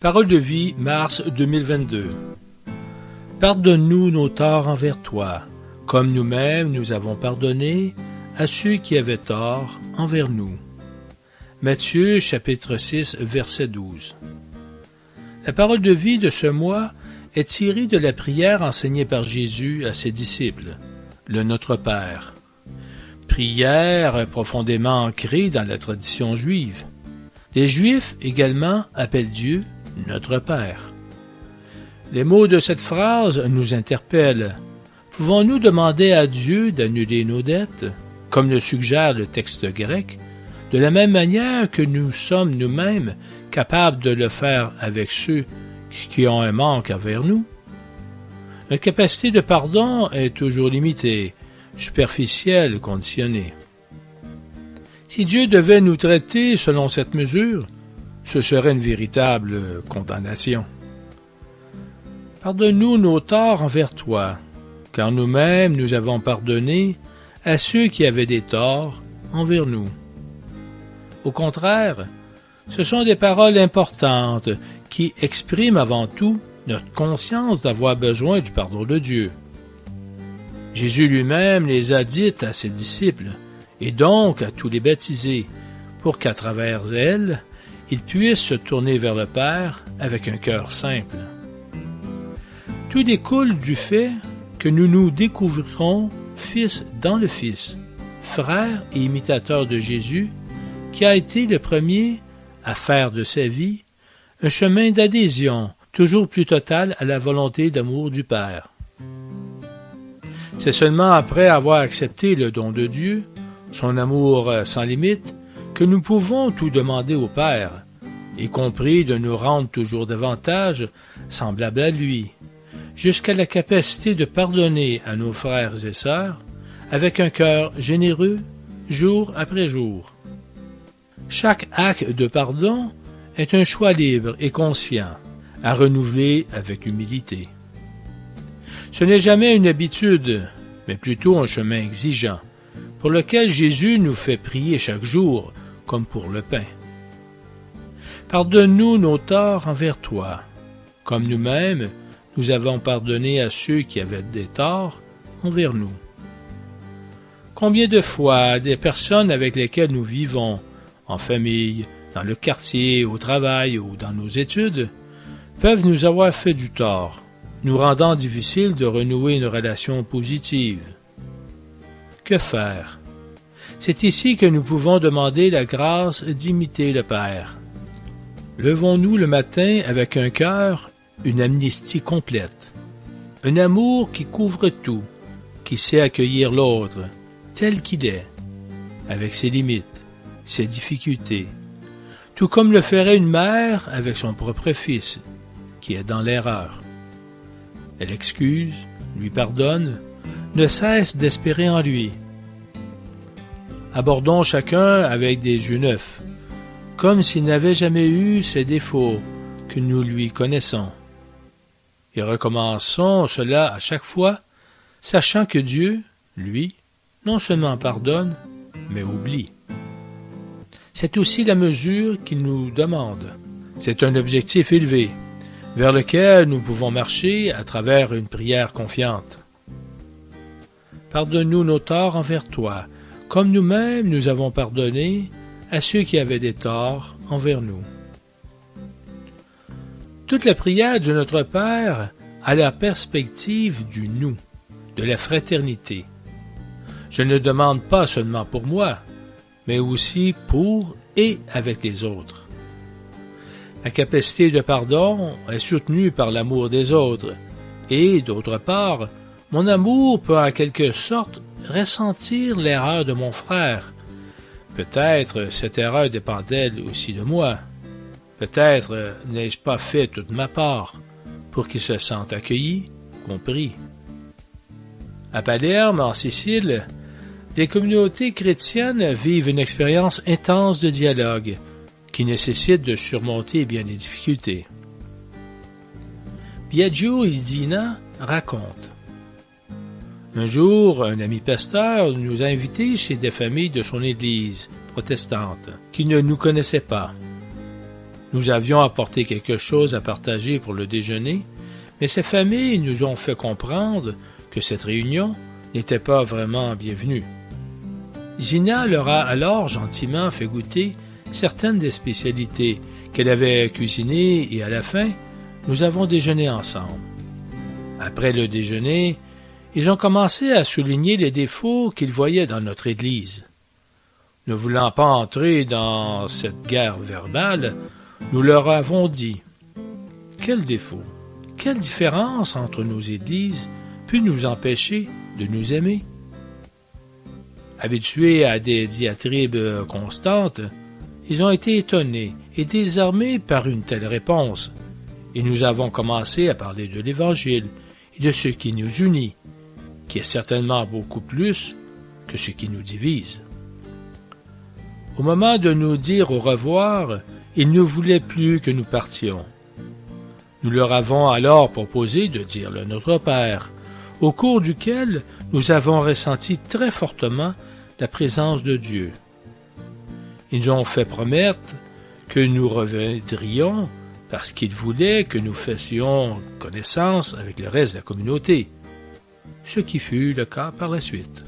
Parole de vie, mars 2022. Pardonne-nous nos torts envers toi, comme nous-mêmes nous avons pardonné à ceux qui avaient tort envers nous. Matthieu, chapitre 6, verset 12. La parole de vie de ce mois est tirée de la prière enseignée par Jésus à ses disciples, le Notre Père. Prière profondément ancrée dans la tradition juive. Les Juifs également appellent Dieu Notre Père. Les mots de cette phrase nous interpellent. Pouvons-nous demander à Dieu d'annuler nos dettes, comme le suggère le texte grec, de la même manière que nous sommes nous-mêmes capables de le faire avec ceux qui ont un manque envers nous? Notre capacité de pardon est toujours limitée, superficielle, conditionnée. Si Dieu devait nous traiter selon cette mesure, ce serait une véritable condamnation. Pardonne-nous nos torts envers toi, car nous-mêmes nous avons pardonné à ceux qui avaient des torts envers nous. Au contraire, ce sont des paroles importantes qui expriment avant tout notre conscience d'avoir besoin du pardon de Dieu. Jésus lui-même les a dites à ses disciples, et donc à tous les baptisés, pour qu'à travers elles, ils puissent se tourner vers le Père avec un cœur simple. Tout découle du fait que nous nous découvrirons fils dans le Fils, frère et imitateur de Jésus, qui a été le premier à faire de sa vie un chemin d'adhésion toujours plus total à la volonté d'amour du Père. C'est seulement après avoir accepté le don de Dieu, son amour sans limite, que nous pouvons tout demander au Père, y compris de nous rendre toujours davantage semblables à lui, jusqu'à la capacité de pardonner à nos frères et sœurs avec un cœur généreux, jour après jour. Chaque acte de pardon est un choix libre et conscient, à renouveler avec humilité. Ce n'est jamais une habitude, mais plutôt un chemin exigeant, pour lequel Jésus nous fait prier chaque jour, comme pour le pain. Pardonne-nous nos torts envers toi, comme nous-mêmes nous avons pardonné à ceux qui avaient des torts envers nous. Combien de fois des personnes avec lesquelles nous vivons, en famille, dans le quartier, au travail ou dans nos études, peuvent nous avoir fait du tort, nous rendant difficile de renouer une relation positive. Que faire? C'est ici que nous pouvons demander la grâce d'imiter le Père. Levons-nous le matin avec un cœur, une amnistie complète, un amour qui couvre tout, qui sait accueillir l'autre, tel qu'il est, avec ses limites, ses difficultés, tout comme le ferait une mère avec son propre fils, qui est dans l'erreur. Elle excuse, lui pardonne, ne cesse d'espérer en lui. Abordons chacun avec des yeux neufs, comme s'il n'avait jamais eu ces défauts que nous lui connaissons. Et recommençons cela à chaque fois, sachant que Dieu, lui, non seulement pardonne, mais oublie. C'est aussi la mesure qu'il nous demande. C'est un objectif élevé, vers lequel nous pouvons marcher à travers une prière confiante. Pardonne-nous nos torts envers toi, comme nous-mêmes nous avons pardonné à ceux qui avaient des torts envers nous. Toute la prière de notre Père a la perspective du nous, de la fraternité. Je ne demande pas seulement pour moi, mais aussi pour et avec les autres. Ma capacité de pardon est soutenue par l'amour des autres, et, d'autre part, mon amour peut en quelque sorte ressentir l'erreur de mon frère. Peut-être cette erreur dépend-elle aussi de moi. Peut-être n'ai-je pas fait toute ma part pour qu'il se sente accueilli, compris. À Palerme, en Sicile, les communautés chrétiennes vivent une expérience intense de dialogue qui nécessite de surmonter bien des difficultés. Biagio Isina raconte. Un jour, un ami pasteur nous a invités chez des familles de son église protestante qui ne nous connaissaient pas. Nous avions apporté quelque chose à partager pour le déjeuner, mais ces familles nous ont fait comprendre que cette réunion n'était pas vraiment bienvenue. Zina leur a alors gentiment fait goûter certaines des spécialités qu'elle avait cuisinées et à la fin, nous avons déjeuné ensemble. Après le déjeuner, ils ont commencé à souligner les défauts qu'ils voyaient dans notre Église. Ne voulant pas entrer dans cette guerre verbale, nous leur avons dit « Quel défaut, quelle différence entre nos Églises peut nous empêcher de nous aimer ?» Habitués à des diatribes constantes, ils ont été étonnés et désarmés par une telle réponse, et nous avons commencé à parler de l'Évangile et de ce qui nous unit, qui est certainement beaucoup plus que ce qui nous divise. Au moment de nous dire au revoir, ils ne voulaient plus que nous partions. Nous leur avons alors proposé de dire le Notre Père, au cours duquel nous avons ressenti très fortement la présence de Dieu. Ils nous ont fait promettre que nous reviendrions parce qu'ils voulaient que nous fassions connaissance avec le reste de la communauté, ce qui fut le cas par la suite.